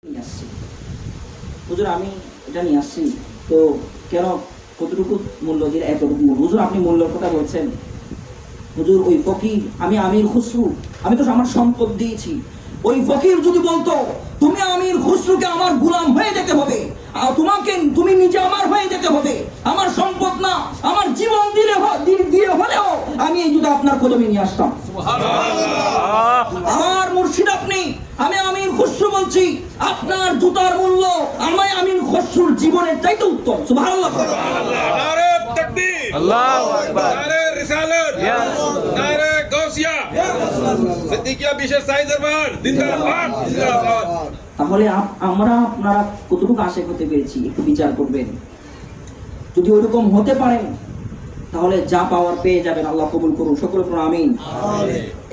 নিয়ে আসছি হুজুর, আমি এটা নিয়ে আসছি তো কেন, কতটুকু মূল্য দিয়ে এতটুকু মূল্য? হুজুর আপনি মূল্যের কথা বলছেন। হুজুর ওই ফকির, আমি আমির খুসরু, আমি তো আমার সম্পদ দিয়েছি। ওই ফকির যদি বলতো তুমি আমির খুসরুকে আমার গোলাম হয়ে যেতে হবে, তোমাকে তুমি নিজে আমার হয়ে যেতে হবে, আমার সম্পদ না আমার জীবন দিয়ে হলেও আমি এই জুতা আপনার কদমে নিয়ে আসতাম। আমার মুর্শিদ আপনি, আমি আমির খুসরু বলছি, আপনার জুতার মূল্য আমি আমির খুসরুর জীবনের চাইতে উত্তম। সুবহানাল্লাহ, নারে তাকবীর, আল্লাহু আকবার, নারে রিসালাত, নারে গাউসিয়া, সিদ্দিকিয়া বিশেষ সাইদ দরবার জিন্দাবাদ জিন্দাবাদ। তাহলে আমরা আপনারা কতটুকু আশা করতে পেরেছি একটু বিচার করবেন। যদি ওইরকম হতে পারেন তাহলে যা পাওয়ার পেয়ে যাবেন। আল্লাহ কবুল করুন, সকলে পড়ুন আমিন।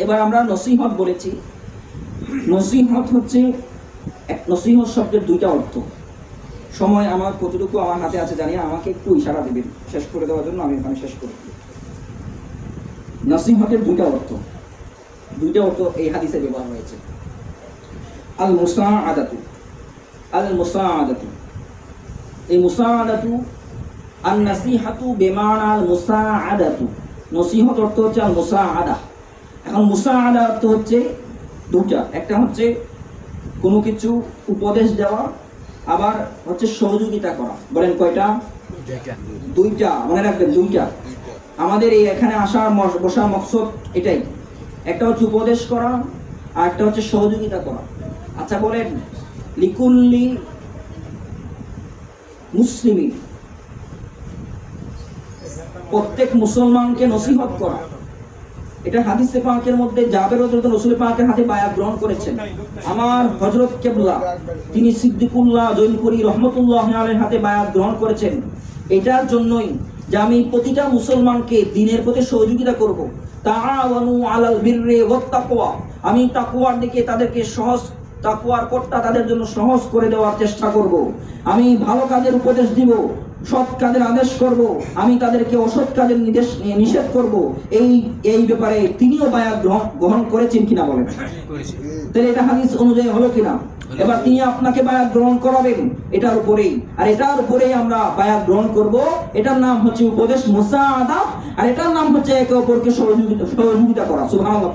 এবার আমরা নসিহত বলেছি। নসিহত হচ্ছে, নসিহত শব্দের দুইটা অর্থ। সময় আমার কতটুকু আমার হাতে আছে জানি, আমাকে একটু ইশারা দেবেন শেষ করে দেওয়ার জন্য, আমি এখানে শেষ করে দেব। নসিহতের দুইটা অর্থ এই হাদিসে ব্যবহার হয়েছে। আল মুসাআদাতু, আল মুসাআদাতু, এই মুসাআদাতু আন নাসিহাতু বিমানা আল মুসাআদাতু। নসিহত অর্থ হচ্ছে আল মুসাআদা। এখন মুসাআদা অর্থ হচ্ছে দুটা, একটা হচ্ছে কোনো কিছু উপদেশ দেওয়া, আবার হচ্ছে সহযোগিতা করা। বলেন কয়টা? দুইটা, মনে রাখবেন দুইটা। আমাদের এই এখানে আসার বসার মকসদ এটাই, একটা হচ্ছে উপদেশ করা আর একটা হচ্ছে সহযোগিতা করা। আচ্ছা বলেন, লিকুল্লি মুসলিমিন, প্রত্যেক মুসলমানকে নসিহত করা। এটা হাদিসে পাকের মধ্যে জাবের রাদিয়াল্লাহু রাসূল পাকের হাতে বায়াত গ্রহণ করেছেন। আমার হযরত কিবলা তিনি সিদ্দিকুল্লাহ জৈনপুরী রহমাতুল্লাহি আলাইহির হাতে বায়াত গ্রহণ করেছেন এটার জন্যই যে আমি প্রতিটা মুসলমানকে দ্বীনের প্রতি সহযোগিতা করব। তাআওয়ানু আলাল বিররি ওয়াত তাকওয়া, আমি তাকওয়ার দিকে তাদেরকে সহজ, তাকওয়ার পথটা তাদের জন্য সহজ করে দেওয়ার চেষ্টা করব। আমি ভালো কাজের উপদেশ দিব, সৎ কাজের আদেশ করব, আমি তাদেরকে অসৎ কাজের নিষেধ করব। এই ব্যাপারে তিনিও বায়াত গ্রহণ করেছেন কিনা বলেন? তাহলে এটা হাদিস অনুযায়ী হলো কিনা? এবার তিনি আপনাকে বায়াত গ্রহণ করাবেন এটার উপরেই, আর এটার উপরেই আমরা বায়াত গ্রহণ করব। এটার নাম হচ্ছে উপদেশ মুসাআদা, আর এটার নাম হচ্ছে একে অপরকে সহযোগিতা করা। সুবহানাল্লাহ,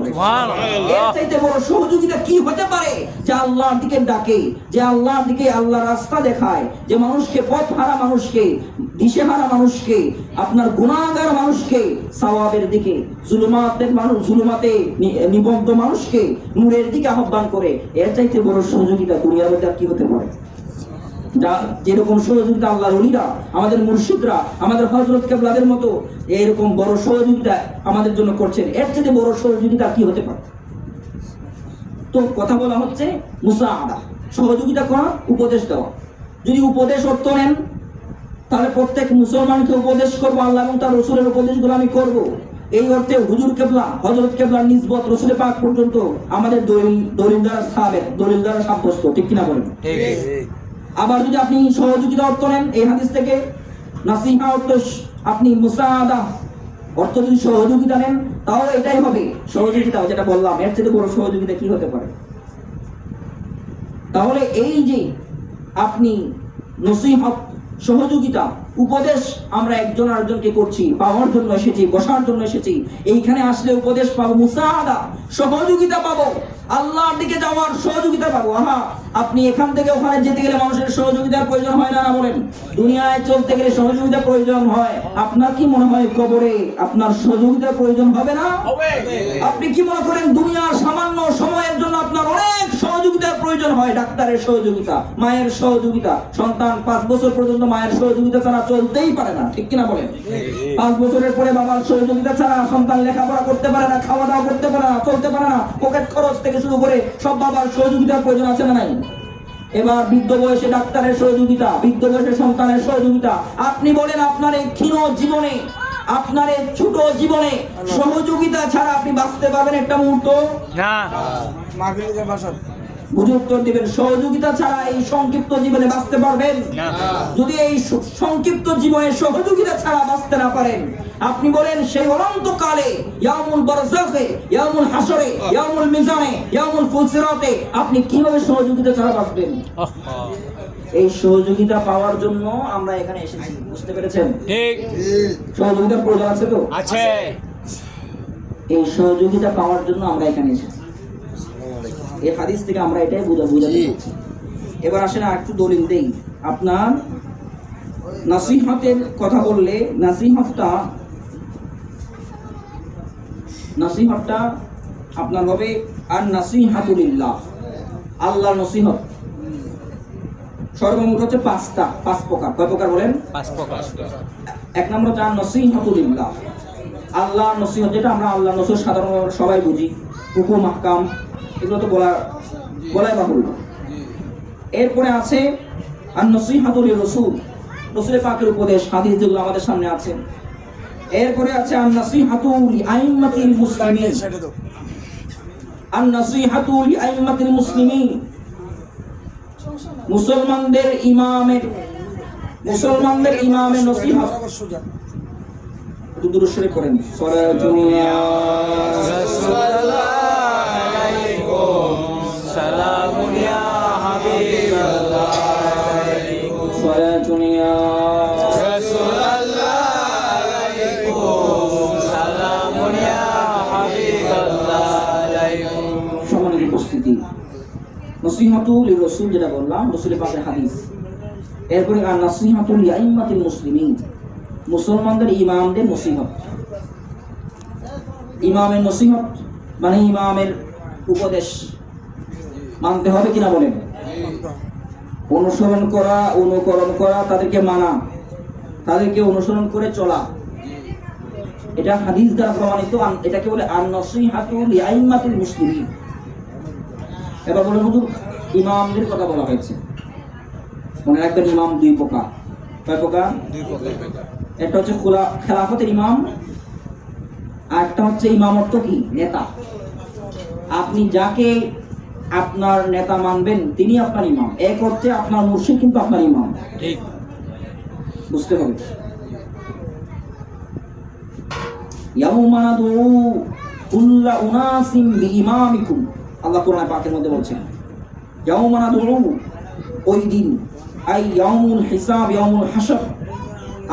এর চাইতে বড় সহযোগিতা কি হতে পারে? যে আল্লাহর দিকে ডাকে, যে আল্লাহর দিকে আল্লাহর রাস্তা দেখায়, যে মানুষকে, পথ হারা মানুষকে, দিশেহারা মানুষকে, আপনার গুনাহগার মানুষকে সওয়াবের দিকে, জুলুমাতে নিবদ্ধ মানুষকে নূরের দিকে আহ্বান করে। এর চাইতে বড় সহযোগিতা দুনিয়ার মধ্যে কি হতে পারে? যেরকম সহযোগিতা আল্লাহর ওলিরা, আমাদের মুর্শিদরা, আমাদের হযরত কিবলাদের মতো এরকম বড় সহযোগিতা আমাদের জন্য করছেন, এর চাইতে বড় সহযোগিতা কি হতে পারে? তো কথা বলা হচ্ছে মুসাআদা, সহযোগিতা করা, উপদেশ দেওয়া। যদি উপদেশ অর্থ নেন তাহলে প্রত্যেক মুসলমানকে উপদেশ করবো, আল্লাহ এবং তার রাসূলের উপদেশগুলো আমি করব। এই অর্থে হুজুর কিবলা, হযরত কিবলার নিসবত রাসূল পাক পর্যন্ত আমাদের দলিল দ্বারা সাব্যস্ত, ঠিক কিনা বলেন? আবার যদি আপনি সহযোগিতা অর্থ নেন এই হাদিস থেকে, নাসিহা অর্থ আপনি মুসাআদা অর্থ যদি সহযোগিতা নেন তাহলে এটাই হবে সহযোগিতা, যেটা বললাম। এর চেয়ে বড় সহযোগিতা কি হতে পারে? তাহলে এই যে আপনি নসিহত, সহযোগিতা, উপদেশ আমরা একজন আরেকজনকে করছি, পাওয়ার জন্য এসেছি, বসার জন্য এসেছি। এইখানে আসলে উপদেশ পাবো, মুসাআদা সহযোগিতা পাবো, আল্লাহর দিকে যাওয়ার সহযোগিতা পাবো। আপনি এখান থেকে ওখানে যেতে গেলে মানুষের সহযোগিতার প্রয়োজন হয় না? না বলেন? দুনিয়ায় চলতে গেলে সহযোগিতার প্রয়োজন হয়। আপনার কি মনে হয় কবরে আপনার সহযোগিতার প্রয়োজন হবে না? আপনি কি মনে করেন দুনিয়ার সামান্য সময়ের জন্য আপনার অনেক সহযোগিতার প্রয়োজন হয়? ডাক্তারের সহযোগিতা, মায়ের সহযোগিতা, সন্তান 5 বছর পর্যন্ত মায়ের সহযোগিতা ছাড়া চলতেই পারে না, ঠিক কিনা বলেন? 5 বছরের পরে বাবার সহযোগিতা ছাড়া সন্তান লেখাপড়া করতে পারে না, খাওয়া দাওয়া করতে পারে না, চলতে পারে না। পকেট খরচ থেকে শুরু করে সব বাবার সহযোগিতার প্রয়োজন আছে না নাই? এবার বৃদ্ধ বয়সে ডাক্তারের সহযোগিতা, বৃদ্ধ বয়সে সন্তানের সহযোগিতা। আপনি বলেন আপনার এই ক্ষীণ জীবনে, আপনার এই ছোট জীবনে সহযোগিতা ছাড়া আপনি বাঁচতে পারবেন একটা মুহূর্ত? না। বুঝে উত্তর দিবেন, সহযোগিতা ছাড়া এই সংক্ষিপ্ত জীবনে বাঁচতে পারবেন? যদি এই সংক্ষিপ্ত জীবনে সহযোগিতা ছাড়া বাঁচতে না পারেন, আপনি বলেন সেই অনন্তকালে ইয়াউমুল বারযাখে, ইয়াউমুল হাসরে, ইয়াউমুল মিজানে, ইয়াউমুল ফুলসিরাতে আপনি কিভাবে সহযোগিতা ছাড়া বাঁচবেন? এই সহযোগিতা পাওয়ার জন্য আমরা এখানে এসেছি, বুঝতে পেরেছেন? ঠিক সহযোগিতার প্রয়োজন আছে তো? আছে। এই সহযোগিতা পাওয়ার জন্য আমরা এখানে এসেছি। এই হাদিস থেকে আমরা এটাই বুঝাতে চাচ্ছি। এবার আসেন আর একটু দলিল দেই। আপনার নসিহতের কথা বললে নসিহতটা আপনার হবে আর নসিহাতু লিল্লাহ, আল্লাহর নসিহত। সর্বমোট হচ্ছে পাঁচ প্রকার। কয় প্রকার বলেন? 5 প্রকার। এক নম্বর হচ্ছে আর নসিহাতু লিল্লাহ, আল্লাহর নসিহত, যেটা আমরা আল্লাহর নসিহত সাধারণত সবাই বুঝি, হুকুম আহকাম, এগুলো তো বলাই বাহুল্য। এরপরে আছে আর নসিহাতু লির রাসূল, রাসূলের পাকের উপদেশ, হাদিস যেগুলো আমাদের সামনে আছে। এরপরে আছে আর নসিহাতু লি আইম্মাতিল মুসলিমিন, আর নসিহাতু লি আইম্মাতিল মুসলিমিন, মুসলমানদের ইমামের নসিহত। দুরূদ শরীফ পড়েন, সালাতুন ইয়া রাসূলুল্লাহ আলাইকুম সালামুন ইয়া হাবিবাল্লাহ আলাইকুম সালাতুন ইয়া রাসূলুল্লাহ আলাইকুম সালামুন ইয়া হাবিবাল্লাহ আলাইকুম। সম্মানিত উপস্থিতি, নসিহাতু লির রাসূল যেটা বললাম, রাসূলের পাকের হাদিস। এরপরে আর নসিহাতু লি আইম্মাতিল মুসলিমিন, মুসলমানদের ইমামদের নসিহত। ইমামের নসিহত মানে ইমামের উপদেশ মানতে হবে কিনা বলেন? অনুসরণ করা, অনুকরণ করা, তাদেরকে মানা, তাদেরকে অনুসরণ করে চলা, এটা হাদিস দ্বারা প্রমাণিত। এটাকে বলে আর নসিহাতু লি আইম্মাতিল মুসলিমিন। এবার বলে হুজুর ইমামদের কথা বলা হয়েছে, মনে রাখবেন ইমাম দুই প্রকার। কয় প্রকার? একটা হচ্ছে খেলাফতের ইমাম, আর একটা হচ্ছে ইমাম অর্থ কি? নেতা। আপনি যাকে আপনার নেতা মানবেন তিনি আপনার ইমাম। এক অর্থে আপনার মুর্শিদ কিন্তু আপনার ইমাম, ঠিক বুঝতে হবে। ইয়াউমা নাদউ কুল্লা উনাসিম বিইমামিকুম, আল্লাহ কোরআন পাকের মধ্যে বলছেন ইয়াউমা নাদউ, ওই দিন, আই ইয়াউমুল হিসাব, ইয়াউমুল হাসর,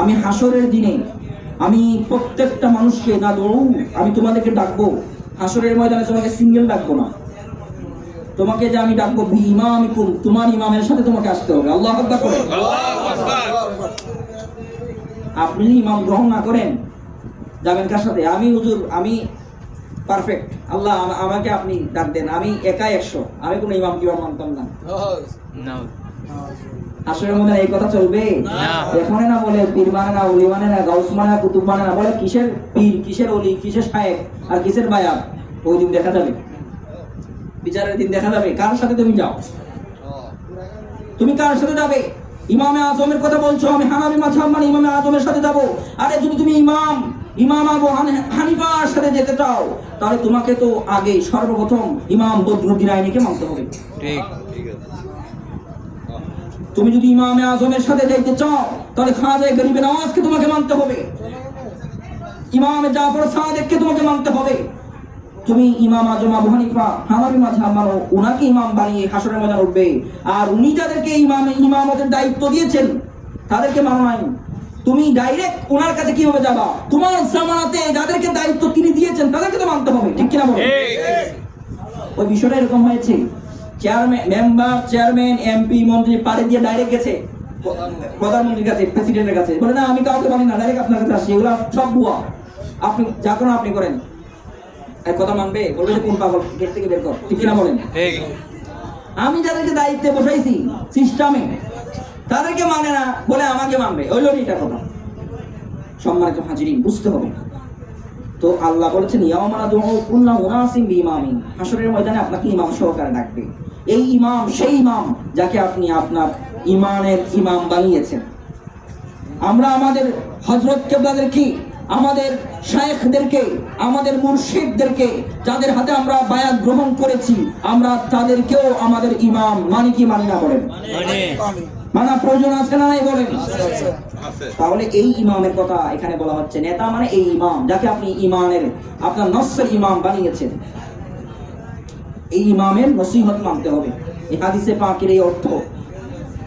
আমি হাসরের দিনে আমি প্রত্যেকটা মানুষকে আমি তোমাদেরকে ডাকবো। হাসরের ময়দানে তোমাকে সিঙ্গেল ডাকবো না, তোমাকে যে আমি ডাকবো বিইমামিকুম, তোমার ইমামের সাথে তোমাকে আসতে হবে। আল্লাহু আকবার করে। আপনি ইমাম গ্রহণ না করেন, যাবেন কার সাথে? আমি হুজুর আমি পারফেক্ট, আল্লাহ আমাকে আপনি ডাক দেন, আমি একাই 100, আমি কোনো ইমাম কি মানতাম না। আসলে মনে এই কথা চলবে? এখানে না বলে পীর মানে না, ওলি মানে না, গাউস মানে না, কুতুব মানে না, বলে কিসের পীর, কিসের ওলি, কিসের শায়েখ আর কিসের বায়াত। ওই দিন দেখা যাবে, বিচারের দিন দেখা যাবে কার সাথে তুমি যাও, তুমি কার সাথে যাবে। ইমামে আজমের কথা বলছো, আমি হানাফি মাযহাব মানে ইমামে আজমের সাথে যাব। আরে যদি তুমি ইমাম আবু হানিফার সাথে যেতে চাও, তাহলে তোমাকে তো আগে সর্বপ্রথম ইমাম বদরুদ্দিন আইনিকে মানতে হবে। ঠিক। তুমি যদি ইমামে আজমের সাথে যাইতে চাও, তাহলে খাজা গরিবে নওয়াজকে তোমাকে মানতে হবে, ইমামে জাফর সাদিককে তোমাকে মানতে হবে। তুমি ইমাম আজম আবু হানিফা হানাফি মাযহাব মানো, উনাকে ইমাম বানিয়ে হাসরের ময়দানে উঠবে। আর উনি যাদেরকে ইমামতের দায়িত্ব দিয়েছেন তাদেরকে মানো নাই, তুমি ডাইরেক্ট ওনার কাছে কিভাবে যাবা? তোমার জামানাতে যাদেরকে দায়িত্ব তিনি দিয়েছেন তাদেরকে তো মানতে হবে, ঠিক কিনা বলো? ওই বিষয়টা এরকম হয়েছে, চেয়ারম্যান, এমপি, মন্ত্রী পাড়ে দিয়ে ডাইরেক্ট গেছে প্রধানমন্ত্রীর কাছে, প্রেসিডেন্টের কাছে, বলে না আমি কাউকে মানি না, ডাইরেক্ট আপনার কাছে আসি। এগুলো সব ভুয়া, আপনি যা করেন আপনি করেন। এক কথা মানবে? বলবে যে কোন পাগল, গেট থেকে বের কর, ঠিক কিনা বলেন? আমি যাদেরকে দায়িত্বে বসাইছি সিস্টেমে, তাদেরকে মানে না বলে আমাকে মানবে, ওই লোকটা কথা। সম্মানিত হাজিরিন, বুঝতে হবে। তো আল্লাহ বলেছেন ইয়াউমা নাদউ কুল্লা উনাসিম বিইমামিন, হাসরের ময়দানে আপনাকে ইমাম সহকারে ডাকবে। এই ইমাম সেই ইমাম যাকে আপনি আপনার ইমানের ইমাম বানিয়েছেন। আমরা আমাদের হযরত কেবলাদেরকে আমাদের শায়েখদেরকে, আমাদের মুর্শিদদেরকে, যাদের হাতে আমরা বায়াত গ্রহণ করেছি, আমরা তাদেরকেও আমাদের ইমাম মানি কি মানি না বলেন? মানা প্রয়োজন আছে না নাই বলেন? তাহলে এই ইমামের কথা এখানে বলা হচ্ছে। নেতা মানে এই ইমাম যাকে আপনি ইমানের, আপনার নফসের ইমাম বানিয়েছেন। এই ইমামের নসিহত মানতে হবে। এই হাদিসে পাকের এই অর্থ,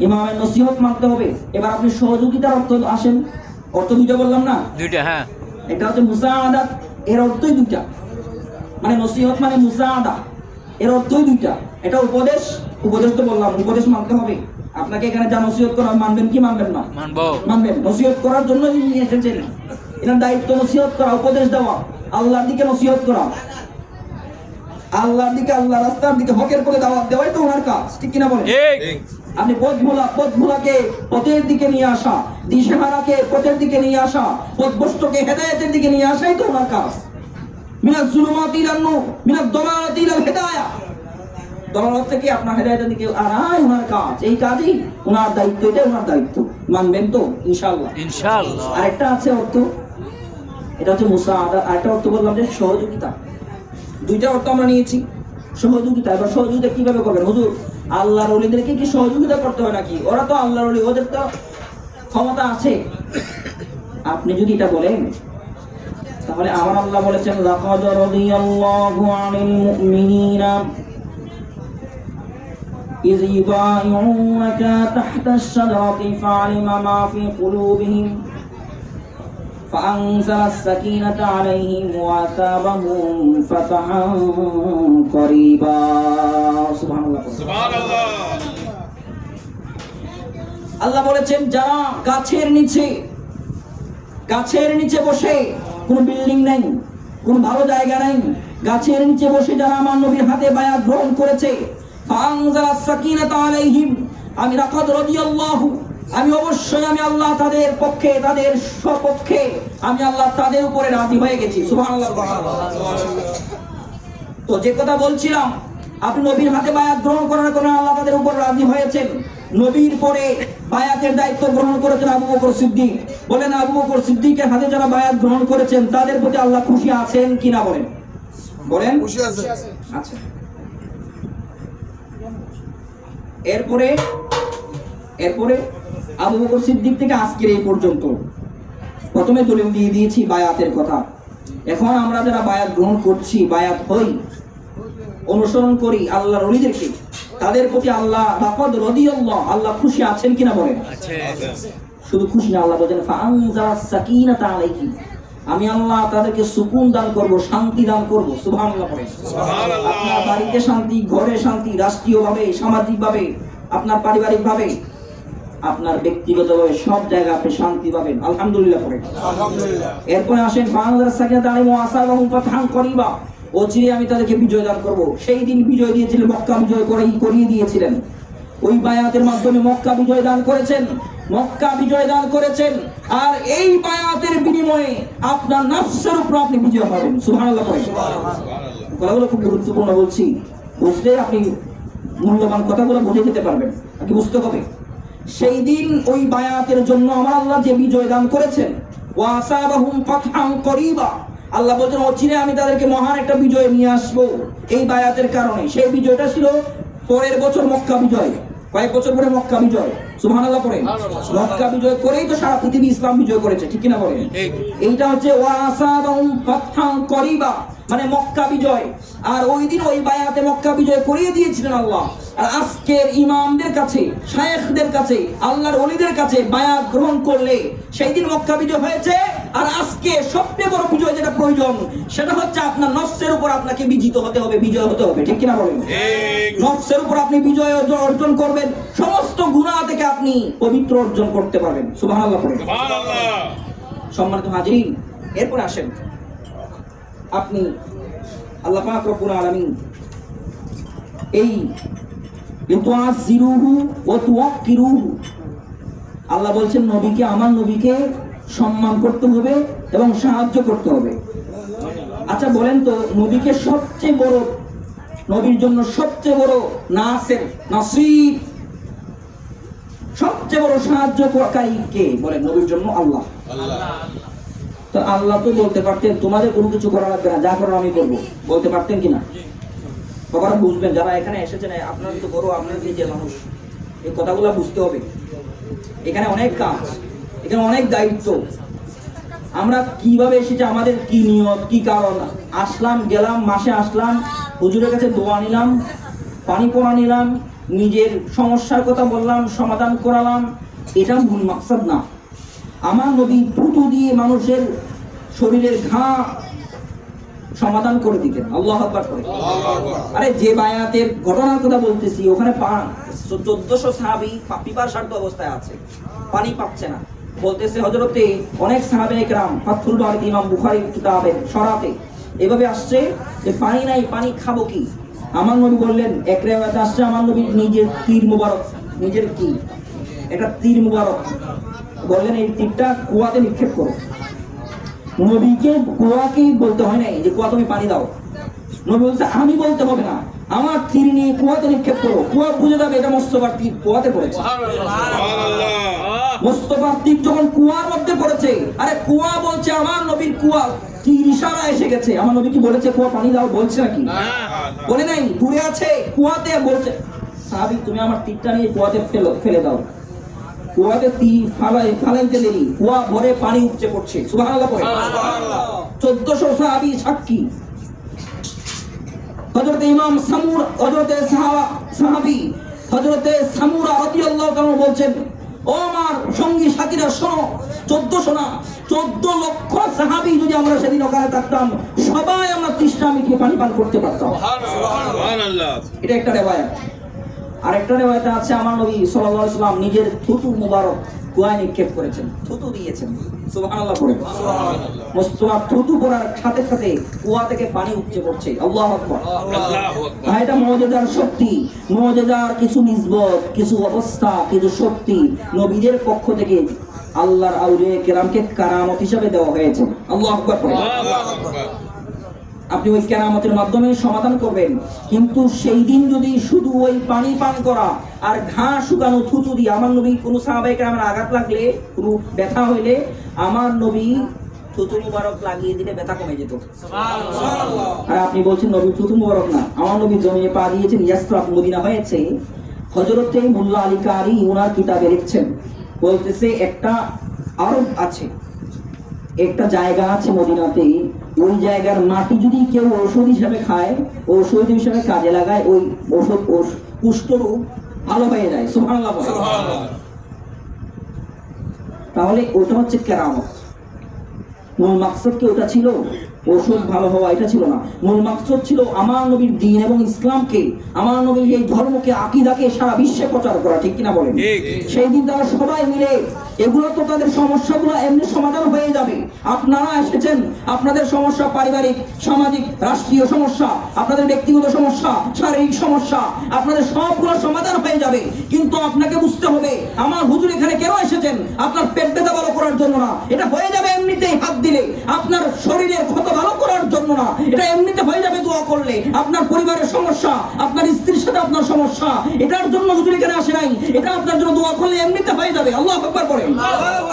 ইমামের নসিহত মানতে হবে। এবার আপনি সহযোগিতার অর্থ আসেন। অর্থ দুইটা বললাম না? দুইটা, হ্যাঁ। একটা হচ্ছে মুসাআদাত, এর অর্থই দুইটা। মানে নসিহত মানে মুসাআদা, এর অর্থই দুইটা। এটা উপদেশ, উপদেশ তো বললাম, উপদেশ মানতে হবে। আপনাকে এখানে যা নসিহত করা মানবেন কি মানবেন না? মানবো। মানবেন। নসিহত করার জন্য ইনি এসেছেন। এনার দায়িত্ব নসিহত করা, উপদেশ দেওয়া, আল্লাহর দিকে নসিহত করা, আল্লাহর দিকে, আল্লাহ রাস্তার দিকে হকের পথে দাওয়াত দেওয়াই তো ওনার কাজ, ঠিক কিনা বলেন? আপনি পথভোলাকে পথের দিকে নিয়ে আসা, দিশেহারাকে পথের দিকে নিয়ে আসা, পথভ্রষ্টকে হেদায়েতের দিকে নিয়ে আসাই তো ওনার কাজ। মিনাজ জুলুমাতি ইলান নূর, মিনাদ দালালাতি ইলাল হিদায়াহ। দালালাত থেকে আপনার হেদায়েতের দিকে আনাই ওনার কাজ। এই কাজই ওনার দায়িত্ব, এটা ওনার দায়িত্ব। মানবেন তো ইনশাআল্লাহ? ইনশাআল্লাহ। আরেকটা আছে অর্থ, এটা হচ্ছে মুসাআদা। আরেকটা অর্থ বললাম যে সহযোগিতা। দুইটা অর্থ আমরা নিয়েছি। সহযোগিতা, এবার সহযোগিতা কিভাবে করবেন? হুজুর, আল্লাহর ওলিদেরকে কি সহযোগিতা করতে হয় নাকি? ওরা তো আল্লাহর ওলি, ওদের তো ক্ষমতা আছে। আপনি যদি এটা বলেন, তাহলে আমার আল্লাহ বলেছেন লাকাদ রাদিয়াল্লাহু আনিল মুমিনিনা ইয ইউবাইউনাকা তাহতাশ শাজারাতি ফাআলিমা মা ফি কুলুবিহিম فأنزل السكينة عليهم وأثابهم فتحا قريبا سبحان الله আল্লাহ বলেছেন যারা গাছের নিচে বসে, কোনো বিল্ডিং নাই, কোনো ভালো জায়গা নাই, গাছের নিচে বসে যারা আমার নবীর হাতে বায়াত গ্রহণ করেছে, ফাআনজালাস সাকিনাতা আলাইহিম, আমি লাকাদ রাদিয়াল্লাহু, আমি অবশ্যই আমি আল্লাহ তাদের পক্ষে, তাদের সপক্ষে আমি আল্লাহ তাদের উপরে রাজি হয়ে গেছি। সুবহানাল্লাহ। তো যে কথা বলছিলাম, আপনি নবীর হাতে বায়াত গ্রহণ করার কারণে আল্লাহ তাদের উপর রাজি হয়েছেন। নবীর পরে বায়াতের দায়িত্ব গ্রহণ করেছেন আবু বকর সিদ্দিক। বলেন, আবু বকর সিদ্দিকের হাতে যারা বায়াত গ্রহণ করেছেন তাদের প্রতি আল্লাহ খুশি আছেন কিনা বলেন? বলেন খুশি আছেন। আচ্ছা, এরপরে আবু বকর সিদ্দিক থেকে আজকের এই পর্যন্ত প্রথমে দলিল দিয়ে দিয়েছি বায়াতের কথা। এখন আমরা যারা বায়াত গ্রহণ করছি, বায়াত হই, অনুসরণ করি আল্লাহর ওলিদেরকে, তাদের প্রতি আল্লাহ লাকাদ রাদিয়াল্লাহু, আল্লাহ খুশি আছেন কিনা বলেন? শুধু খুশি না, আল্লাহ বলেন ফাআনজালাস সাকিনাতা আলাইহিম, আমি আল্লাহ তাদেরকে সুকুন দান করব, শান্তি দান করব। সুবহানাল্লাহ। আপনার বাড়িতে শান্তি, ঘরে শান্তি, রাষ্ট্রীয়ভাবে, সামাজিকভাবে, আপনার পারিবারিকভাবে, আপনার ব্যক্তিগতভাবে সব জায়গায় আপনি শান্তি পাবেন। আলহামদুলিল্লাহ পড়েন। এরপরে আসেন ফাআনজালাস সাকিনাতা আলাইহিম ওয়া আসাবাহুম ফাতহান করিবা, অচিরে আমি তাদেরকে বিজয় দান করব। সেই দিন বিজয় দিয়েছিলেন, মক্কা বিজয় করিয়ে দিয়েছিলেন। ওই বায়াতের মাধ্যমে মক্কা বিজয় দান করেছেন, আর এই বায়াতের বিনিময়ে আপনার নফসের উপর আপনি বিজয় পাবেন। সুবহানাল্লাহ। কথাগুলো খুব গুরুত্বপূর্ণ বলছি, বুঝলে আপনি মূল্যবান কথাগুলো বুঝে যেতে পারবেন, আপনি বুঝতে হবে। সেই দিন ওই বায়াতের জন্য আমার আল্লাহ যে বিজয় দান করেছেন, ওয়া আসাবাহুম ফাতহান করিবা, আল্লাহ বলছেন অচিরে আমি তাদেরকে মহান একটা বিজয় নিয়ে আসবো এই বায়াতের কারণে। সেই বিজয়টা ছিল পরের বছর মক্কা বিজয়। কয়েক বছর পরে মক্কা বিজয়। সুবহানাল্লাহ পড়েন। মক্কা বিজয় করেই তো সারা পৃথিবী ইসলাম বিজয় করেছে, ঠিক কিনা বলেন? এইটা হচ্ছে ওয়া আসাবাহুম ফাতহান করিবা, মানে মক্কা বিজয়। আর ওই দিন ওই বায়াতে মক্কা বিজয় করিয়ে দিয়েছিলেন আল্লাহ। আর আজকের ইমামদের কাছে, শায়েখদের কাছে, আল্লাহর ওলিদের কাছে বায়াত গ্রহণ করলে সেই দিন মক্কা বিজয় হয়েছে। আর আজকে সবচেয়ে বড় বিজয় যেটা প্রয়োজন, সেটা হচ্ছে আপনার নফসের উপর আপনাকে বিজয় হতে হবে, ঠিক কিনা বলেন? নফসের উপর আপনি বিজয় অর্জন করবেন, সমস্ত গুনাহ থেকে আপনি পবিত্র অর্জন করতে পারবেন। সুবহানাল্লাহ পড়েন। সম্মানিত হাজিরিন, এরপর আসেন আপনি আল্লাহ পাক রব্বুল আলামিন এই ইউতাযিরুহু ওয়া তুওয়াক্কিরুহু, আল্লাহ বলছেন নবীকে, আমার নবীকে সম্মান করতে হবে এবং সাহায্য করতে হবে। আচ্ছা বলেন তো, নবীকে সবচেয়ে বড়, নবীর জন্য সবচেয়ে বড় নাসির, সবচেয়ে বড় সাহায্যকারী কে বলেন? নবীর জন্য আল্লাহ। তো আল্লাহ তো বলতে পারতেন তোমাদের কোনো কিছু করা লাগবে না, যা করার আমি করবো, বলতে পারতেন কিনা? বাবারা বুঝবেন, যারা এখানে এসেছেন আপনারা তো বড়, আপনার নিজের মানুষ, এই কথাগুলো বুঝতে হবে। এখানে অনেক কাজ, এখানে অনেক দায়িত্ব। আমরা কিভাবে এসেছি, আমাদের কি নিয়ত, কি কারণ, আসলাম গেলাম, মাসে আসলাম, হুজুরের কাছে দোয়া নিলাম, পানি পড়া নিলাম, নিজের সমস্যার কথা বললাম, সমাধান করালাম, এটা মূল মাকসাদ না। আমার নবী থুতু দিয়ে মানুষের শরীরের ঘা সমাধান করে দিতেন। আল্লাহু আকবার করে। আরে যে বায়াতের ঘটনার কথা বলতেছি, ওখানে 1400 সাহাবী পিপাসার্ত অবস্থায় আছে, পানি পাচ্ছে না। বলতেছে হযরতে অনেক সাহাবে একরাম ফাতহুল বারী ইমাম বুখারীর কিতাবে শরাতে এভাবে আসছে যে পানি নাই, পানি খাবো কি? আমার নবী বললেন, এক রিওয়ায়াতে আসছে আমার নবী নিজের তীর মুবারক, নিজের কি এটা তীর মুবারক, বললেন এই তীরটা কুয়াতে নিক্ষেপ করো। নবীকে কুয়াকেই বলতে হয় নাই যে কুয়া তুমি পানি দাও, নবী বলছে আমি বলতে হবে না, আমার তীর নিয়ে কুয়াতে নিক্ষেপ করো, কুয়া বুঝে যাবে এটা মোস্তফার তীর কুয়াতে পড়েছে। মোস্তফার তীর যখন কুয়ার মধ্যে পড়েছে, আরে কুয়া বলছে আমার নবীর কুয়া তীর ইশারা এসে গেছে। আমার নবী কি বলেছে কুয়া পানি দাও, বলছে নাকি? বলে নাই, দূরে আছে কুয়াতে বলছে সাহাবী তুমি আমার তীরটা নিয়ে কুয়াতে ফেলে দাও। কুয়াতে তীর ফালাইতে দেরি, কুয়া ভরে পানি উপচে পড়ছে। সুবহানাল্লাহ পড়ে। 1400 সাহাবী সাক্ষী। হযরত ইমাম সামুর, হযরত সাহাবী হযরত সামুরা রাদিয়াল্লাহু তাআলা বলছেন, ও আমার সঙ্গী সাথীরা শোনো, 1400 না 14 লক্ষ সাহাবী যদি আমরা সেদিন ওখানে থাকতাম, সবাই আমরা তৃষ্ণা মিটিয়ে পানি পান করতে পারতাম। সুবহানাল্লাহ। এটা একটা রিওয়ায়াত। আরেকটা রিওয়ায়াতে আছে আমার নবী সাল্লাল্লাহু আলাইহি ওয়াসাল্লাম নিজের থুতু মুবারক কুয়ায় নিক্ষেপ করেছেন, থুতু দিয়েছেন। সুবহানাল্লাহ পড়ে। মুস্তফা থুতু পড়ার সাথে সাথে কুয়া থেকে পানি উপচে পড়ছে। আল্লাহু আকবার। আল্লাহু আকবার। এটা মুজিজার শক্তি, মুজিজার কিছু নিসবত, কিছু অবস্থা, কিছু শক্তি নবীদের পক্ষ থেকে আল্লাহর আউলিয়া কেরামকে কারামত হিসেবে দেওয়া হয়েছে। আল্লাহু আকবার। আল্লাহু আকবার। আপনি ওই কেরামতের মাধ্যমে সমাধান করবেন, কিন্তু সেই দিন যদি শুধু ওই পানি পান করা আর ঘা শুকানো থুতু দিয়ে, আমার নবী কোনো সাহাবায়ে কেরামের আঘাত লাগলে, কোনো ব্যথা হইলে আমার নবী থুতু মুবারক লাগিয়ে দিলে ব্যথা কমে যেত। আর আপনি বলছেন নবী থুতু মুবারক না, আমার নবী জমিনে পা দিয়েছেন, ইয়াসরাব মদিনা হয়েছে। হযরতে মোল্লা আলী কারি ওনার কিতাবে লিখছেন, বলতেছে একটা আরব আছে, একটা জায়গা আছে মদিনাতে, ওই জায়গার মাটি যদি কেউ ঔষধ হিসাবে খায়, ঔষধ হিসাবে কাজে লাগায়, ওই ঔষধ কুষ্ঠরোগ ভালো হয়ে যায়। সুবহানাল্লাহ। তাহলে ওটা হচ্ছে কেরামত। মূল মাকসাদ কি ওটা ছিল? ঔষধ ভালো হওয়া এটা ছিল না। মূল মাকসাদ ছিল আমার নবীর দ্বীন এবং ইসলামকে, আমার নবীর এই ধর্মকে, আকীদাকে সারা বিশ্বে প্রচার করা। ঠিক কিনা বলেন? সেই দিন তারা সবাই মিলে, এগুলো তো তাদের সমস্যাগুলো এমনি সমাধান হয়ে যাবে। আপনারা এসেছেন, আপনাদের সমস্যা পারিবারিক, সামাজিক, রাষ্ট্রীয় সমস্যা, আপনাদের ব্যক্তিগত সমস্যা, শারীরিক সমস্যা, আপনাদের সবগুলো সমাধান হয়ে যাবে। কিন্তু আপনাকে বুঝতে হবে আমার হুজুর এখানে কেন এসেছেন? আপনার পেট ব্যথা ভালো করার জন্য না, এটা হয়ে যাবে এমনিতেই হাত দিলে। আপনার শরীরের ক্ষত ভালো করার জন্য না, এটা এমনিতে হয়ে যাবে দোয়া করলে। আপনার পরিবারের সমস্যা, আপনার স্ত্রীর সাথে আপনার সমস্যা, এটার জন্য হুজুর এখানে আসে নাই, এটা আপনার জন্য দোয়া করলে এমনিতে হয়ে যাবে। আল্লাহু আকবার পড়ে।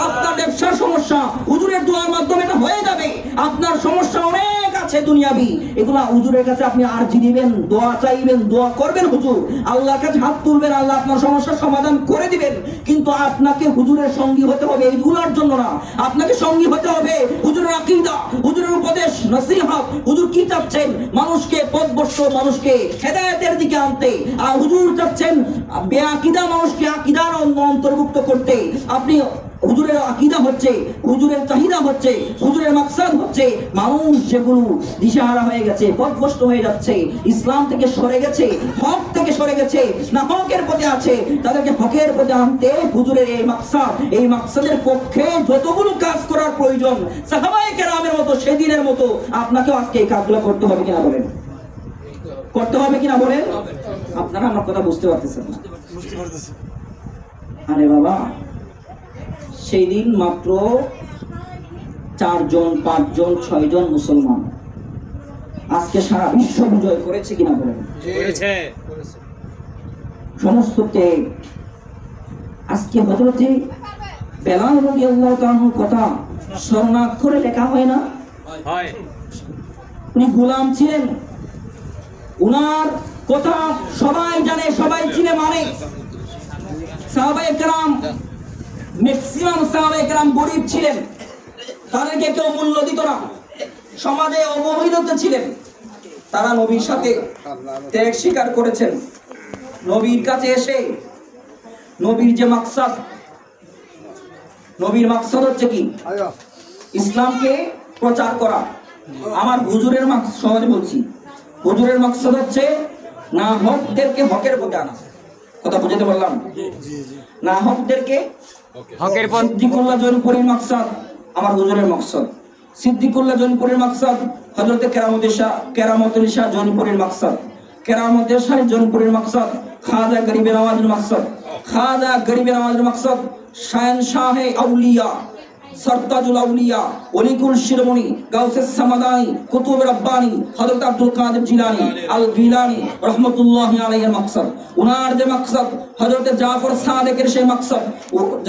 আপনার ব্যবসার সমস্যা, হুজুরের দোয়ার মাধ্যমে এটা হয়ে যাবে। আপনার সমস্যা অনেক আছে দুনিয়াবি, এগুলা হুজুরের কাছে আপনি আরজি দিবেন, দোয়া চাইবেন, দোয়া করবেন, হুজুর আল্লাহর কাছে হাত তুলবেন, আল্লাহ আপনার সমস্যার সমাধান করে দিবেন। কিন্তু আপনাকে হুজুরের সঙ্গী হতে হবে এইগুলোর জন্য না, আপনাকে সঙ্গী হতে হবে হুজুরের আকীদা, হুজুরের উপদেশ, নসিহত। হুজুর কি চাচ্ছেন? মানুষকে পথভ্রষ্ট, মানুষকে হেদায়েতের দিকে আনতে। আর হুজুর চাচ্ছেন বেআকিদা মানুষকে আকীদার অন্তর্ভুক্ত করতে। আপনি হুজুরের আকীদা হচ্ছে, হুজুরের চাহিদা হচ্ছে, হুজুরের মাকসাদ হচ্ছে মানুষ যেগুলো দিশাহারা হয়ে গেছে, পথভ্রষ্ট হয়ে যাচ্ছে, ইসলাম থেকে সরে গেছে, হক থেকে সরে গেছে, না হকের পথে আছে, তাদেরকে হকের পথে আনতে হুজুরের এই মাকসাদ, এই মাকসাদের পক্ষে যতগুলো কাজ করার প্রয়োজন সাহাবায়ে কেরামের মতো, সেদিনের মতো আপনাকেও আজকে এই কাজগুলো করতে হবে কিনা বলেন? করতে হবে কিনা বলেন? আপনারা আমার কথা বুঝতে পারতেছেন না? আরে বাবা, সেই দিন মাত্র 4 জন, 5 জন, 6 জন মুসলমান আজকে সারা বিশ্ব বিজয় করেছে কিনা বলেন? সমস্ত আজকে হযরতে বেলাল রাদিয়াল্লাহু তাআলার কথা স্বর্ণাক্ষরে লেখা হয় না? উনি গোলাম ছিলেন, উনার কথা সবাই জানে, সবাই চিনে মানে। সাহাবায়ে কেরাম, ম্যাক্সিমাম সাহাবায়ে কেরাম গরিব ছিলেন, তাদেরকে কেউ মূল্য দিত না, সমাজে অবহেলিত ছিলেন। তারা নবীর সাথে ত্যাগ স্বীকার করেছেন। নবীর কাছে এসে নবীর যে মাকসাদ, নবীর মাকসাদ হচ্ছে কি? ইসলামকে প্রচার করা। আমার হুজুরের মাকসাদ, সহজে বলছি, হুজুরের মাকসাদ হচ্ছে না হকদেরকে হকের পথে আনা। কথা বুঝাতে পারলাম? না হকদেরকে হকের পথ। সিদ্দিকুল্লাহ জৈনপুরীর মাকসাদ আমার হুজুরের মাকসাদ। সিদ্দিকুল্লাহ জৈনপুরীর মাকসাদ হযরতে কেরামতুল শাহ জৈনপুরীর মাকসাদ। কেরামতুল শাহ জৈনপুরীর মাকসাদ খাজা গরিবে নওয়াজের মাকসাদ। খাজা গরিবে নওয়াজের মাকসাদ শাহেনশাহে আউলিয়া, সরতাজুল আউলিয়া, ওলিকুল শিরোমণি, গাউসে সামাদানি, কুতুব রব্বানি, হযরত আব্দুল কাদের জিলানী আল গিলানী রাহমাতুল্লাহি আলাইহির মাকসাদ। উনার যে মাকসাদ, হযরতে জাফর সাদেকের সেই মাকসাদ,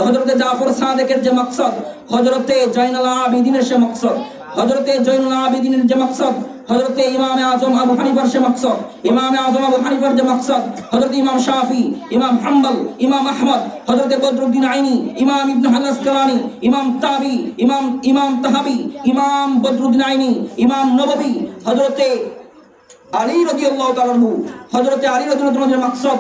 হযরতে জাফর সাদেকের যে মাকসাদ, হযরতে জয়নুল আবেদিনের সেই মাকসাদ, হযরতে জয়নুল আবেদিনের যে মাকসাদ, হযরতে ইমামে আজম আবু হানিফার সে মাকসাদ, ইমামে আজম আবু হানিফার যে মাকসাদ, হযরত ইমাম শাফি, ইমাম হাম্বল, ইমাম আহমদ, হযরতে বদরুদ্দিন আইনি, ইমাম ইবনে হালাসকালানি, ইমাম তাবি, ইমাম তাহাবি, ইমাম বদরুদ্দিন আইনি, ইমাম নববী, হযরতে আলী রাদিয়াল্লাহু তাআলা আনহু, হযরতে আলী রাদিয়াল্লাহু তাআলার মাকসাদ,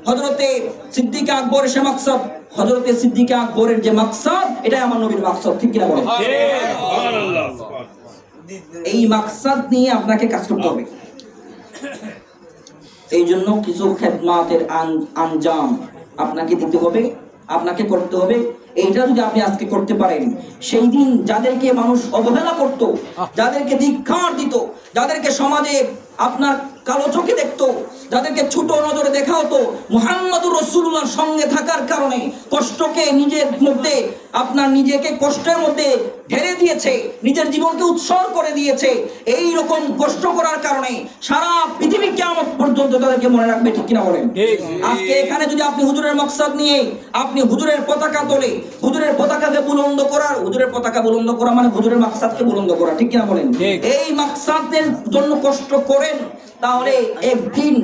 হযরতে সিদ্দিক আকবরের সে মাকসাদ, হযরতে সিদ্দিক আকবরের যে মাকসাদ, এটাই আমার নবীর মাকসাদ। ঠিক কি না বলেন? সুবহানাল্লাহ। এই মাকসাদ নিয়ে আপনাকে কাজ করতে হবে। এই জন্য কিছু খেদমাতের আঞ্জাম আপনাকে দিতে হবে, আপনাকে করতে হবে। এইটা যদি আপনি আজকে করতে পারেন, সেই দিন যাদেরকে মানুষ অবহেলা করত, যাদেরকে ধিক্কার দিত, যাদেরকে সমাজে আপনার কালো চোখে দেখতো, যাদেরকে ছোট নজরে দেখা হতো, মুহাম্মদুর রাসূলুল্লাহর সঙ্গে থাকার কারণে কষ্টকে নিজের মধ্যে, আপনার নিজেকে কষ্টের মধ্যে ঢেলে দিয়েছে, নিজের জীবনকে উৎসর্গ করে দিয়েছে। এই রকম কষ্ট করার কারণে সারা পৃথিবী কিয়ামত পর্যন্ত তাদেরকে মনে রাখবে। ঠিক কিনা বলেন? আজকে এখানে যদি আপনি হুজুরের মাকসাদ নিয়ে আপনি হুজুরের পতাকা তোলে, হুজুরের পতাকাকে বুলন্দ করার, হুজুরের পতাকা বুলন্দ করা মানে হুজুরের মাকসাদকে বুলন্দ করা। ঠিক কিনা বলেন? এই মাকসাদের জন্য কষ্ট করেন, তাহলে একদিন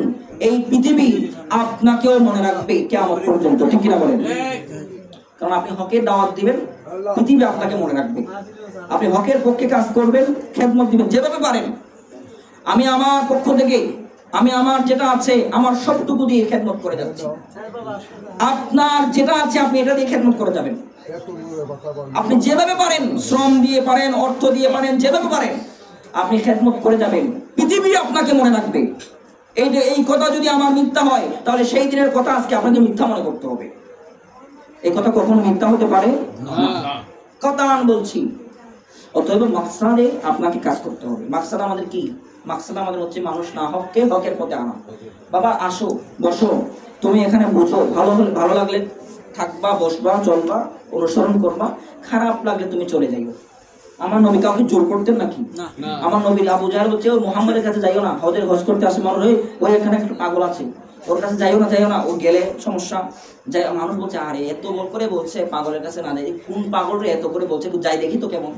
এই পৃথিবী আপনাকেও মনে রাখবে কিয়ামত পর্যন্ত। ঠিক কিনা বলেন? কারণ আপনি হকের দাওয়াত দিবেন, পৃথিবী আপনাকে মনে রাখবে। আপনি হকের পক্ষে কাজ করবেন, খেদমত দিবেন যেভাবে পারেন। আমি আমার পক্ষ থেকে, আমি আমার যেটা আছে আমার সবটুকু দিয়ে খেদমত করে যাচ্ছি। আপনার যেটা আছে আপনি এটা দিয়ে খেদমত করে যাবেন। আপনি যেভাবে পারেন, শ্রম দিয়ে পারেন, অর্থ দিয়ে পারেন, যেভাবে পারেন আপনি খেদমত করে যাবেন, পৃথিবী আপনাকে মনে রাখবে। এই কথা যদি আমার মিথ্যা হয়, তাহলে সেই দিনের কথা আজকে আপনাকে মিথ্যা মনে করতে হবে। এই কথা কখনো মিথ্যা হতে পারে না, কথা আমি বলছি। অতএব মাকসাদে আপনাকে কাজ করতে হবে। মাকসাদ আমাদের কি? মাকসাদ আমাদের হচ্ছে মানুষ না হককে হকের পথে আনা। বাবা আসো, বসো, তুমি এখানে বুঝো, ভালো লাগলে থাকবা, বসবা, চলবা, অনুসরণ করবা, খারাপ লাগলে তুমি চলে যাইও। আমার নবী কাউকে জোর করতেন নাকি? আমার নবী আবু জাহেল হচ্ছে ওই মুহাম্মাদের কাছে যাইও না, হজ করতে আসে মানুষ, ওই এখানে একটা পাগল আছে, ওর কাছে যাইও না, ও গেলে সমস্যা। যাই, মানুষ বলছে আরে এত বল করে বলছে পাগলের কাছে না যাই, কোন পাগল রে এত করে বলছে, যাই দেখি তো কেমন।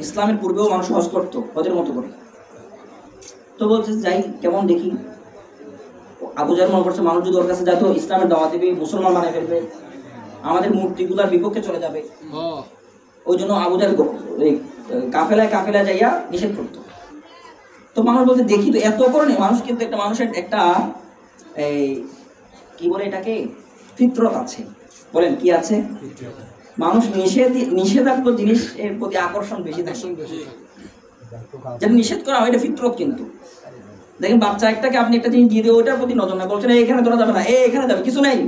ইসলামের পূর্বেও মানুষ হজ করতো হজের মতো করে, তো বলছে যাই কেমন দেখি। আবু জাহেল মনে করছে মানুষ যদি ওর কাছে যায় তো ইসলামের দাওয়াত দিবে, মুসলমান বানায় ফেলবে, আমাদের মূর্তিগুলার বিপক্ষে চলে যাবে। ওই জন্য আবু জাহেল কাফেলায় যাইয়া নিষেধ করতো। তো মানুষ বলতে দেখি তো এত করে নেই, মানুষ কিন্তু একটা মানুষের একটা এই কি বলে এটাকে, ফিতরত আছে। বলেন কি আছে? মানুষ নিষেধাজ্ঞ জিনিসের প্রতি আকর্ষণ বেশি থাকে, যেটা নিষেধ করা হয় এটা ফিতরত। কিন্তু দেখেন বাচ্চা একটাকে আপনি একটা জিনিস দিয়ে দিয়ে ওইটার প্রতি নজর না, বলছেন এখানে ধরা যাবে না, এখানে যাবে, কিছু নেই,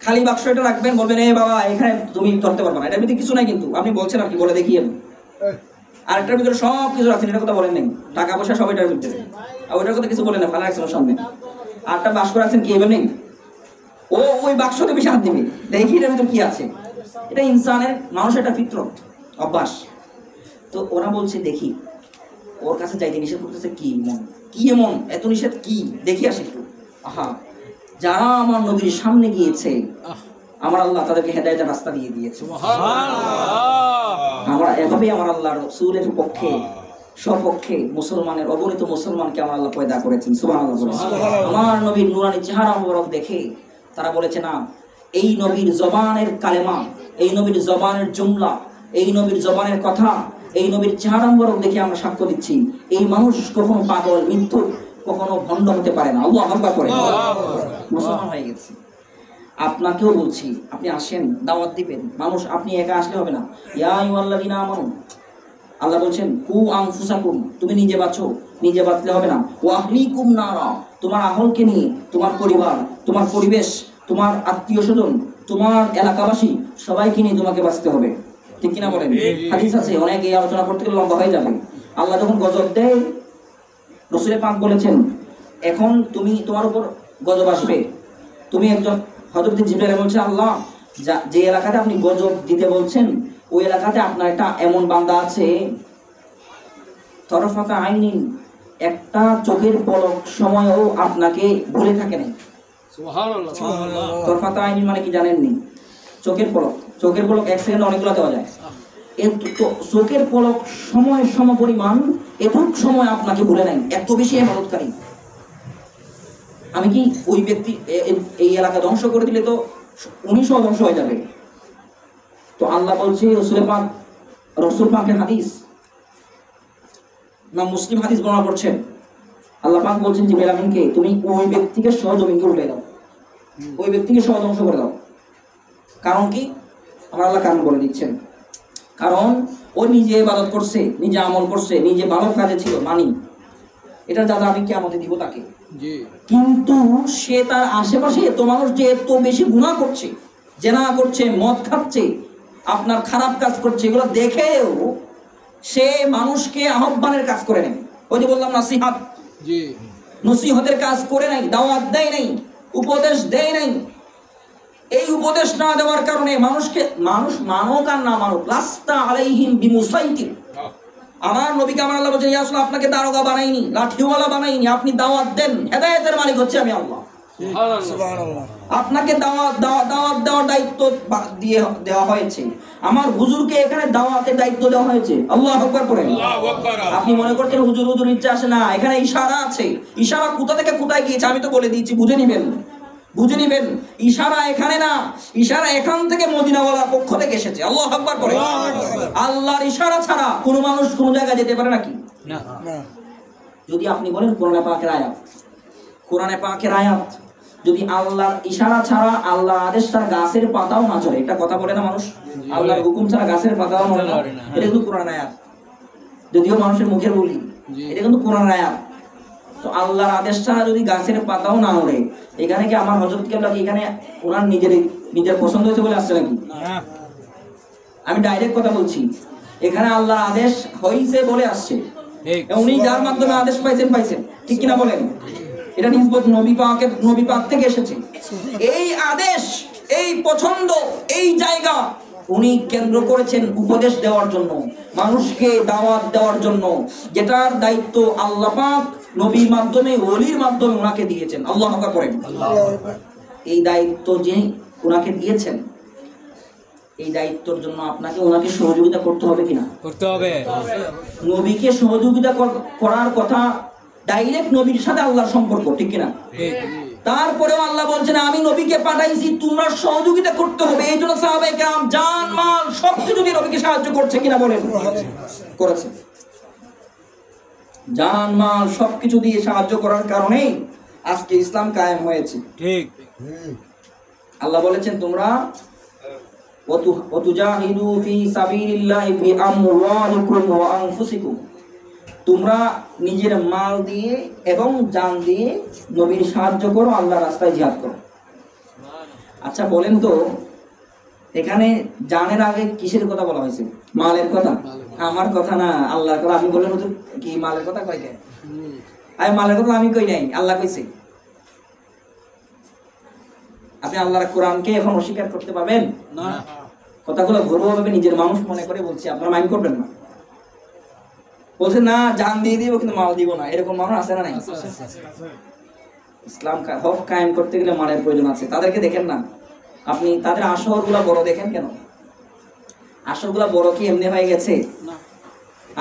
খালি বাক্স এটা রাখবেন, বলবেন এ বাবা এখানে তুমি ধরতে পারবে না, এটার ভিতরে কিছু নাই, কিন্তু আপনি বলছেন আর কি বলে দেখিয়ে। আর এটার ভিতরে সব কিছু রাখছেন, এটার কথা বলেন নাই, টাকা পয়সা সব এটার ভিতরে, আর ওইটার কথা কিছু বলেন না, ফালা রাখছেন সামনে। আরটা বাক্স রাখছেন কি এভাবে নেই, ও ওই বাক্সতে বেশি হাত দিবে, দেখি এটার ভিতরে কি আছে। এটা ইনসানের, মানুষের একটা ফিতরত, অভ্যাস। তো ওরা বলছে দেখি, ওর কাছে যাইতে নিষেধ করতেছে, কি মন, কি এমন এত নিষেধ কি, দেখি আসে একটু। আহা, যারা আমার নবীর সামনে গিয়েছে আমার আল্লাহ তাদেরকে হেদায়েতের রাস্তা দিয়ে দিয়েছে। আমরা এভাবেই আমার আল্লাহ রাসূলের পক্ষে সপক্ষে মুসলমানের অগণিত মুসলমানকে আমার আল্লাহ পয়দা করেছেন। সুবহানাল্লাহ। আমার নবীর নূরানি চেহারা মুবারক দেখে তারা বলেছে, না, এই নবীর জবানের কালেমা, এই নবীর জবানের জুমলা, এই নবীর জবানের কথা, এই নবীর চেহারা মুবারক দেখে আমরা সাক্ষ্য দিচ্ছি এই মানুষ কখনো পাগল, মৃত্যু, কখনো ভণ্ড হতে পারে না। আল্লাহু আকবার করে মুসলমান হয়ে গেছে। আপনাকেও বলছি, আপনি আসেন, দাওয়াত দিবেন। মানুষ আপনি একা আসলে হবে না। ইয়া আইয়ুহাল্লাযীনা আমানু, আল্লাহ বলছেন কু আনফুসাকুম, তুমি নিজে বাঁচো, নিজে বাঁচলে হবে না। ওয়া আহলিকুম নারা, তোমার আহলকে নিয়ে, তোমার পরিবার, তোমার পরিবেশ, তোমার আত্মীয় স্বজন, তোমার এলাকাবাসী সবাইকে নিয়ে তোমাকে বাঁচতে হবে। ঠিক কিনা বলেন? হাদিস আছে, অনেক এই আলোচনা করতে গেলে লম্বা হয়ে যাবে। আল্লাহ যখন গজব দেয়, রাসূল পাক বলেছেন, এখন তুমি, তোমার উপর গজব আসবে, তুমি একজন, হযরত জিবরাইল বলছে, আল্লাহ যে এলাকাতে আপনি গজব দিতে বলছেন ওই এলাকাতে আপনার একটা এমন বান্দা আছে, তরফাতা আইনিন, একটা চোখের পলক সময়ও আপনাকে ভুলে থাকে নাই। সুবহানাল্লাহ। তরফাতা আইনিন মানে কি জানেননি? চোখের পলক, চোখের পলক এক সেকেন্ডে অনেকগুলো দেওয়া যায়। চোখের পলক সময় সমপরিমাণ এটুক সময় আপনাকে ভুলে নাই, এত বেশি ইবাদতকারী। আমি কি ওই ব্যক্তি এই এলাকা ধ্বংস করে দিলে তো উনি সহ ধ্বংস হয়ে যাবে। তো আল্লাহ বলছে, রাসূল পাকের হাদিস, না মুসলিম হাদিস বর্ণনা করছেন, আল্লাহ পাক বলছেন জিবরাইল আমিনকে, তুমি ওই ব্যক্তিকে সহ জমিনকে উল্টে দাও, ওই ব্যক্তিকে সহ ধ্বংস করে দাও। কারণ কি? আমার আল্লাহ কারণ বলে দিচ্ছেন, কারণ ও নিজে ইবাদত করছে, নিজে আমল করছে, নিজে ভালো কাজে ছিল, মানি এটা যা আমি কিয়ামতে দিব তাকে। কিন্তু সে তার আশেপাশে এত মানুষ যে এত বেশি গুনাহ করছে, জেনা করছে, মদ খাচ্ছে, আপনার খারাপ কাজ করছে, এগুলো দেখেও সে মানুষকে আহ্বানের কাজ করে নেয়। ওই যে বললাম নসিহত, নসিহতের কাজ করে নাই, দাওয়াত দেয় নাই, উপদেশ দেয় নাই। এই উপদেশ না দেওয়ার কারণে মানুষকে, মানুষ মানুক আর না মানুক, লাস্তা আলাইহিম বিমুসাইতির, আমার নবীকে আমার আল্লাহ বলছেন, ইয়া রাসূল, আপনাকে দারোগা বানাইনি, লাঠিওয়ালা বানাইনি, আপনি দাওয়াত দেন, হেদায়েতের মালিক হচ্ছে আমি আল্লাহ। সুবহানাল্লাহ। আপনাকে দাওয়াত দেওয়ার দায়িত্ব দিয়ে দেওয়া হয়েছে, আমার হুজুরকে এখানে দাওয়াতের দায়িত্ব দেওয়া হয়েছে। আল্লাহু আকবার করেন। আল্লাহু আকবার। আপনি মনে করছেন হুজুর ইচ্ছা আসে না, এখানে ইশারা আছে, ইশারা কোথা থেকে কোথায় গিয়েছে আমি তো বলে দিয়েছি, বুঝে নেবেন, বুঝে নেবেন। ইশারা এখানে না, ইশারা এখান থেকে মদিনাওয়ালার পক্ষ থেকে এসেছে। আল্লাহু আকবার করেন। আল্লাহর ইশারা ছাড়া কোনো মানুষ কোনো জায়গায় যেতে পারে নাকি? না। যদি আপনি বলেন কোরআনে পাকের আয়াত, কোরআনে পাকের আয়াত যদি আল্লাহর ইশারা ছাড়া, আল্লাহর আদেশ ছাড়া গাছের পাতাও না চলে, এটা কথা বলে না মানুষ, আল্লাহর হুকুম ছাড়া গাছের পাতাও নড়ে না, এটা কিন্তু কোরআন আয়াত। যদিও মানুষের মুখের বলি, এটা কিন্তু কোরআন আয়াত। তো আল্লাহর আদেশ ছাড়া যদি গাছের পাতাও না নড়ে, এখানে কি আমার হযরত কেবলা কি এখানে ওনার নিজের পছন্দ হয়েছে বলে আসছে নাকি? আমি ডাইরেক্ট কথা বলছি, এখানে আল্লাহর আদেশ হইছে বলে আসছে, উনি যার মাধ্যমে আদেশ পাইছেন, ঠিক কিনা বলেন? এটা নিসবত নবী পাক থেকে এসেছে। এই আদেশ, এই পছন্দ, এই জায়গা উনি কেন্দ্র করেছেন উপদেশ দেওয়ার জন্য, মানুষকে দাওয়াত দেওয়ার জন্য, যেটার দায়িত্ব আল্লাহ পাক নবীর মাধ্যমে, ওলির মাধ্যমে ওনাকে দিয়েছেন। আল্লাহু আকবার করেন। এই দায়িত্ব যে ওনাকে দিয়েছেন, এই দায়িত্বের জন্য আপনাকে ওনাকে সহযোগিতা করতে হবে কিনা? করতে হবে। নবীকে সহযোগিতা করার কথা, ডাইরেক্ট নবীর সাথে আল্লাহর সম্পর্ক, ঠিক কিনা? তারপরেও আল্লাহ বলছেন আমি নবীকে পাঠাইছি, তোমরা সহযোগিতা করতে হবে। এই জন্য সাহাবায়ে কেরাম জান মাল সবকিছু দিয়ে নবীকে সাহায্য করছে কিনা বলেন? করেছে। জান মাল সবকিছু দিয়ে সাহায্য করার কারণেই আজকে ইসলাম কায়েম হয়েছে। ঠিক। আল্লাহ বলেছেন তোমরা ওয়াতুজাহিদু ফি সাবিলিল্লাহি বিআমওয়ালিকুম ওয়া আনফুসিকুম, তোমরা নিজের মাল দিয়ে এবং জান দিয়ে নবীর সাহায্য করো, আল্লাহর রাস্তায় জিহাদ করো। আচ্ছা বলেন তো, এখানে জানের আগে কিসের কথা বলা হয়েছে? মালের কথা। আমার কথা না, আল্লাহর কথা। আপনি বলেন হুজুর কি মালের কথা কই কে? আরে মালের কথা আমি কই নাই, আল্লাহ কইছে। আপনি আল্লাহর কোরআনকে এখন অস্বীকার করতে পাবেন না। কথাগুলো ঘরোয়াভাবে নিজের মানুষ মনে করে বলছি, আপনারা মাইন্ড করবেন না। বলছে না জান দিয়ে দিব কিন্তু মাল দিব না, এরকম মানুষ আছে না নাই? ইসলাম হক কায়েম করতে গেলে মালের প্রয়োজন আছে। তাদেরকে দেখেন না, আপনি তাদের আসরগুলা বড় দেখেন কেন? আসরগুলা বড় কি এমনি হয়ে গেছে?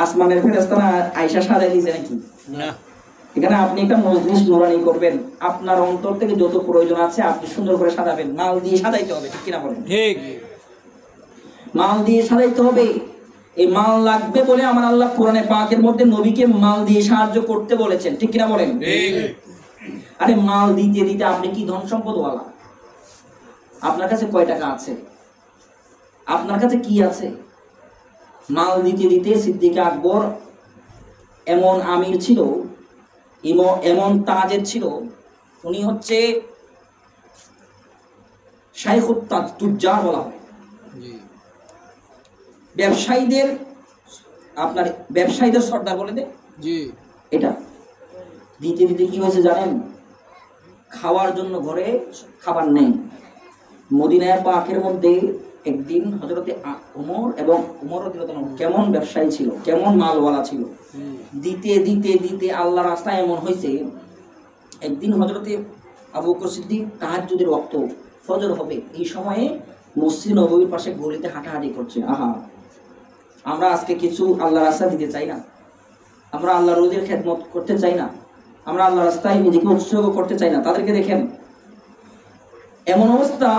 আসমানের ফেরেশতারা আয়েশা সাজাই দিয়েছে নাকি? না। এখানে আপনি একটা মজলিস নুরানি করবেন, আপনার অন্তর থেকে যত প্রয়োজন আছে আপনি সুন্দর করে সাজাবেন, মাল দিয়ে সাজাইতে হবে, ঠিক কিনা বলেন? ঠিক। মাল দিয়ে সাজাইতে হবে। এই মাল লাগবে বলে আমার আল্লাহ কোরআনে পাকের মধ্যে নবীকে মাল দিয়ে সাহায্য করতে বলেছেন, ঠিক কিনা বলেন? আরে মাল দিতে দিতে আপনি কি ধন সম্পদ ওয়ালা? আপনার কাছে কয় টাকা আছে? আপনার কাছে কি আছে? মাল দিতে দিতে সিদ্দিক আকবর এমন আমির ছিল, এমন তাজের ছিল, উনি হচ্ছে শাইখুত তাজ, তুজ্জার বলা হয়। ব্যবসায়ীদের, আপনার ব্যবসায়ীদের সর্দার বলে দে। জি। এটা দিতে দিতে কি হয়েছে জানেন? খাওয়ার জন্য ঘরে খাবার নেই। মদিনায় পাকের মধ্যে একদিন হযরতে ওমর, এবং ওমর রাদিয়াল্লাহু আনহু কেমন ব্যবসায়ী ছিল, কেমন মালওয়ালা ছিল, দিতে দিতে দিতে আল্লাহ রাস্তায় এমন হয়েছে, একদিন হযরতে আবু বকর সিদ্দিক তাহাজ্জুদের ওয়াক্ত, ফজর হবে, এই সময়ে মসজিদ নববীর পাশে গলিতে হাঁটাহাঁটি করছে। আহা, আমরা আজকে কিছু আল্লাহ রাস্তা দিতে চাই না? আমরা আল্লাহ রোজের খেদমত করতে চাই না? আমরা আল্লাহ রাস্তায় নিজেকে উৎসর্গ করতে চাই না? তাদেরকে দেখেন এমন অবস্থা,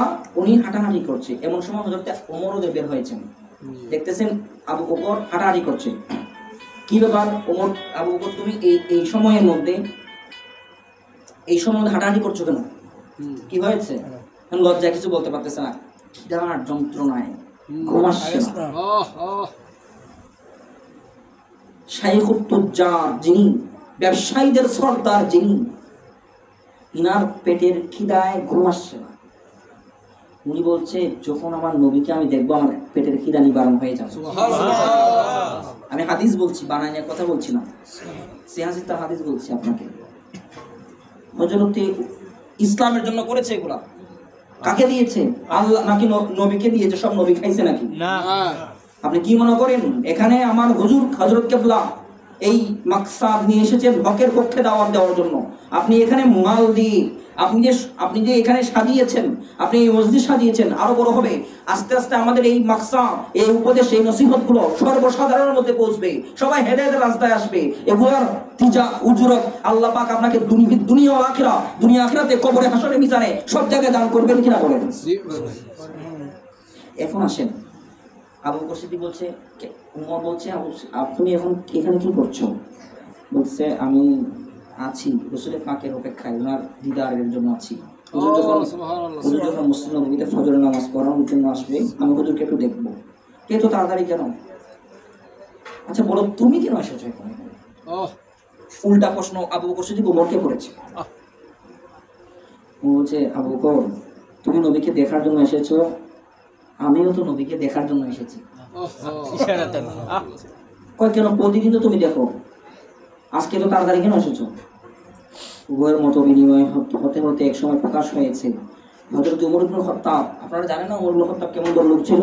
উনি হাঁটাহাঁটি করছে, এমন সময় হযরত ওমরও বের হয়েছেন, দেখতেছেন আবু বকর হাঁটাহাঁটি করছে। কি ব্যাপার ওমর, আবু বকর তুমি এই সময়ের মধ্যে হাঁটাহাঁটি করছো কেন? কি হয়েছে? লজ্জায় কিছু বলতে পারতেছে না, খিদার যন্ত্রণায় ঘুম আসছে না। শাইখুত তুজ্জার, যিনি ব্যবসায়ীদের সর্দার, যিনি, ইনার পেটের খিদায় ঘুম আসছে না। উনি বলছে, যখন আমার নবীকে আমি দেখবো আমার পেটের খিদা নিবারণ হয়ে যাবে। আমি হাদিস বলছি, বানাই নিয়ে কথা বলছি না, সিয়াসিতা হাদিস বলছি আপনাকে। হযরতে ইসলামের জন্য করেছে এগুলা। কাকে দিয়েছে? আল্লাহ নাকি নবীকে দিয়েছে? সব নবী খাইছে নাকি? না। আপনি কি মনে করেন এখানে আমার হুজুর হযরত কেবলা এই মাকসাদ নিয়ে এসেছেন হকের পক্ষে দাওয়াত দেওয়ার জন্য? আপনি এখানে মাল দিয়ে আপনি যে এখানে সাজিয়েছেন, আপনি এই মসজিদ সাজিয়েছেন, আরো বড় হবে। আস্তে আস্তে আমাদের এই মাকসাদ, এই উপদেশ, এই নসিহতগুলো সর্বসাধারণের মধ্যে পৌঁছবে, সবাই হেদায়েতের রাস্তায় আসবে। এগুলোর তিজা উজরত আল্লাহ পাক আপনাকে দুনিয়া ও আখিরা, দুনিয়া আখিরাতে, কবরে, হাসরে, মিজানে সব জায়গায় দান করবেন কিনা বলেন? এখন আসেন, আবু বকর সিদ্দিক বলছে, উমর বলছে, তুমি এখন এখানে কি করছো? বলছে, আমি আছি রাসূলের পাকের অপেক্ষায়, ওনার দিদারের জন্য আছি। হুজুর যখন মসজিদ নববীতে ফজরের নামাজ পড়ানোর জন্য আসবে, আমি হুজুরকে একটু দেখবো। কে তো তাড়াতাড়ি কেন? আচ্ছা বলো, তুমি কেন এসেছো এখানে? উল্টা প্রশ্ন আবু বকর সিদ্দিক উমরকে করেছে। ও বলছে, আবু বকর, তুমি নবীকে দেখার জন্য এসেছো, আমিও তো নবীকে দেখার জন্য এসেছি। কয়, কেন? প্রতিদিন তো তুমি দেখো, আজকে তো তাড়াতাড়ি কেন এসেছো? উভয়ের মতো বিনিময় হতে হতে এক সময় প্রকাশ হয়েছে হযরত ওমর ইবনে খাত্তাব। আপনারা জানেন না ওমর ইবনে খাত্তাব কেমন বড় লোক ছিল?